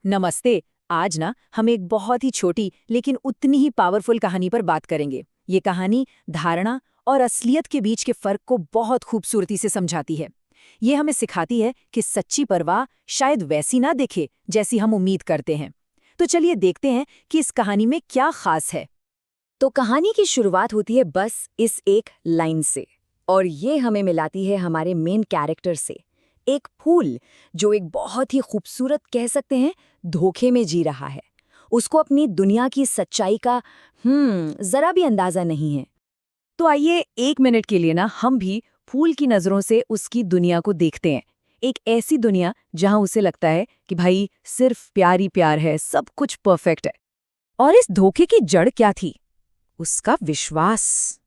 नमस्ते। आज ना हम एक बहुत ही छोटी लेकिन उतनी ही पावरफुल कहानी पर बात करेंगे। ये कहानी धारणा और असलियत के बीच के फर्क को बहुत खूबसूरती से समझाती है। ये हमें सिखाती है कि सच्ची परवाह शायद वैसी ना दिखे जैसी हम उम्मीद करते हैं। तो चलिए देखते हैं कि इस कहानी में क्या खास है। तो कहानी की शुरुआत होती है बस इस एक लाइन से, और ये हमें मिलाती है हमारे मेन कैरेक्टर से। एक फूल जो एक बहुत ही खूबसूरत, कह सकते हैं, धोखे में जी रहा है। उसको अपनी दुनिया की सच्चाई का जरा भी अंदाजा नहीं है। तो आइए 1 मिनट के लिए ना हम भी फूल की नज़रों से उसकी दुनिया को देखते हैं। एक ऐसी दुनिया जहां उसे लगता है कि भाई सिर्फ प्यार ही प्यार है, सब कुछ परफेक्ट है। और इस धोखे की जड़ क्या थी? उसका विश्वास।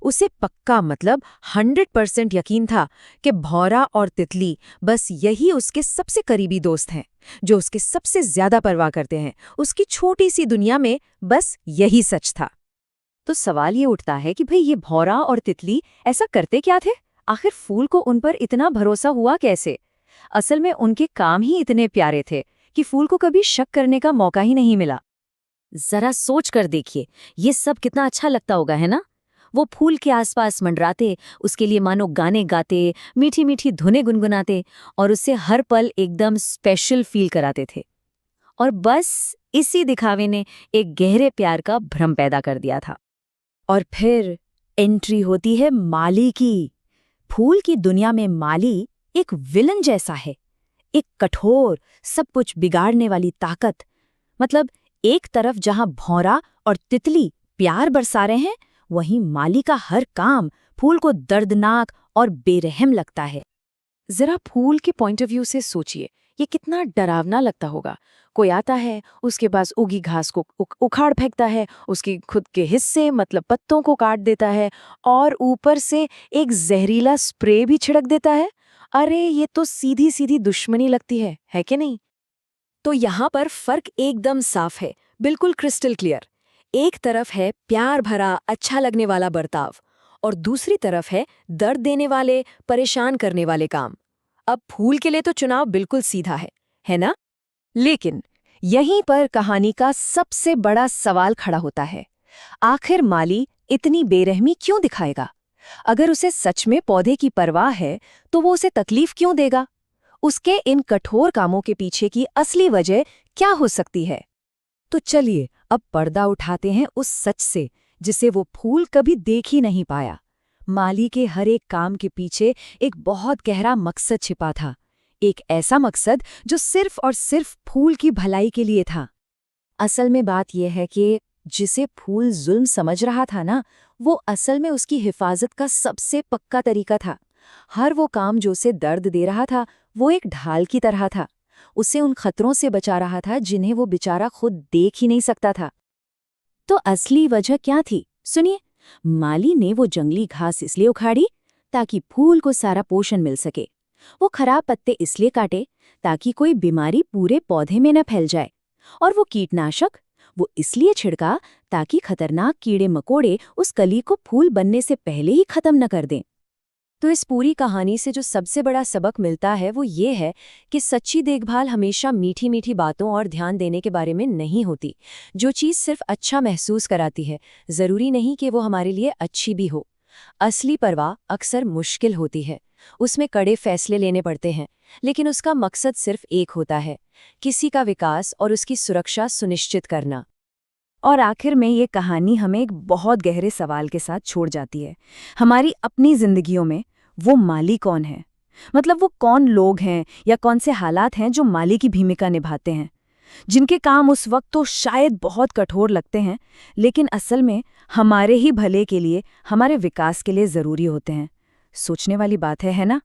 उसे पक्का मतलब 100% यकीन था कि भौरा और तितली बस यही उसके सबसे करीबी दोस्त हैं, जो उसके सबसे ज्यादा परवाह करते हैं। उसकी छोटी सी दुनिया में बस यही सच था। तो सवाल ये उठता है कि भाई ये भौरा और तितली ऐसा करते क्या थे? आखिर फूल को उन पर इतना भरोसा हुआ कैसे? असल में उनके काम ही इतने प्यारे थे कि फूल को कभी शक करने का मौका ही नहीं मिला। जरा सोच कर देखिए, ये सब कितना अच्छा लगता होगा, है ना? वो फूल के आसपास मंडराते, उसके लिए मानो गाने गाते, मीठी मीठी धुनें गुनगुनाते, और उससे हर पल एकदम स्पेशल फील कराते थे। और बस इसी दिखावे ने एक गहरे प्यार का भ्रम पैदा कर दिया था। और फिर एंट्री होती है माली की। फूल की दुनिया में माली एक विलन जैसा है, एक कठोर, सब कुछ बिगाड़ने वाली ताकत। मतलब एक तरफ जहां भौरा और तितली प्यार बरसा रहे हैं, वहीं माली का हर काम फूल को दर्दनाक और बेरहम लगता है। जरा फूल के पॉइंट ऑफ व्यू से सोचिए, ये कितना डरावना लगता होगा। कोई आता है, उसके पास उगी घास को उखाड़ फेंकता है, उसकी खुद के हिस्से मतलब पत्तों को काट देता है, और ऊपर से एक जहरीला स्प्रे भी छिड़क देता है। अरे ये तो सीधी सीधी दुश्मनी लगती है कि नहीं? तो यहाँ पर फर्क एकदम साफ है, बिल्कुल क्रिस्टल क्लियर। एक तरफ है प्यार भरा अच्छा लगने वाला बर्ताव, और दूसरी तरफ है दर्द देने वाले, परेशान करने वाले काम। अब फूल के लिए तो चुनाव बिल्कुल सीधा है ना? लेकिन यहीं पर कहानी का सबसे बड़ा सवाल खड़ा होता है। आखिर माली इतनी बेरहमी क्यों दिखाएगा? अगर उसे सच में पौधे की परवाह है, तो वो उसे तकलीफ क्यों देगा? उसके इन कठोर कामों के पीछे की असली वजह क्या हो सकती है? तो चलिए अब पर्दा उठाते हैं उस सच से, जिसे वो फूल कभी देख ही नहीं पाया। माली के हर एक काम के पीछे एक बहुत गहरा मकसद छिपा था। एक ऐसा मकसद जो सिर्फ और सिर्फ फूल की भलाई के लिए था। असल में बात यह है कि जिसे फूल जुल्म समझ रहा था ना, वो असल में उसकी हिफाजत का सबसे पक्का तरीका था। हर वो काम जो उसे दर्द दे रहा था, वो एक ढाल की तरह था। उसे उन खतरों से बचा रहा था जिन्हें वो बेचारा खुद देख ही नहीं सकता था। तो असली वजह क्या थी? सुनिए। माली ने वो जंगली घास इसलिए उखाड़ी ताकि फूल को सारा पोषण मिल सके। वो खराब पत्ते इसलिए काटे ताकि कोई बीमारी पूरे पौधे में न फैल जाए। और वो कीटनाशक वो इसलिए छिड़का ताकि खतरनाक कीड़े मकोड़े उस कली को फूल बनने से पहले ही खत्म न कर दें। तो इस पूरी कहानी से जो सबसे बड़ा सबक मिलता है वो ये है कि सच्ची देखभाल हमेशा मीठी मीठी बातों और ध्यान देने के बारे में नहीं होती। जो चीज़ सिर्फ अच्छा महसूस कराती है, ज़रूरी नहीं कि वो हमारे लिए अच्छी भी हो। असली परवाह अक्सर मुश्किल होती है, उसमें कड़े फैसले लेने पड़ते हैं, लेकिन उसका मकसद सिर्फ एक होता है, किसी का विकास और उसकी सुरक्षा सुनिश्चित करना। और आखिर में ये कहानी हमें एक बहुत गहरे सवाल के साथ छोड़ जाती है। हमारी अपनी जिंदगियों में वो माली कौन है? मतलब वो कौन लोग हैं या कौन से हालात हैं जो माली की भूमिका निभाते हैं, जिनके काम उस वक्त तो शायद बहुत कठोर लगते हैं, लेकिन असल में हमारे ही भले के लिए, हमारे विकास के लिए ज़रूरी होते हैं। सोचने वाली बात है ना?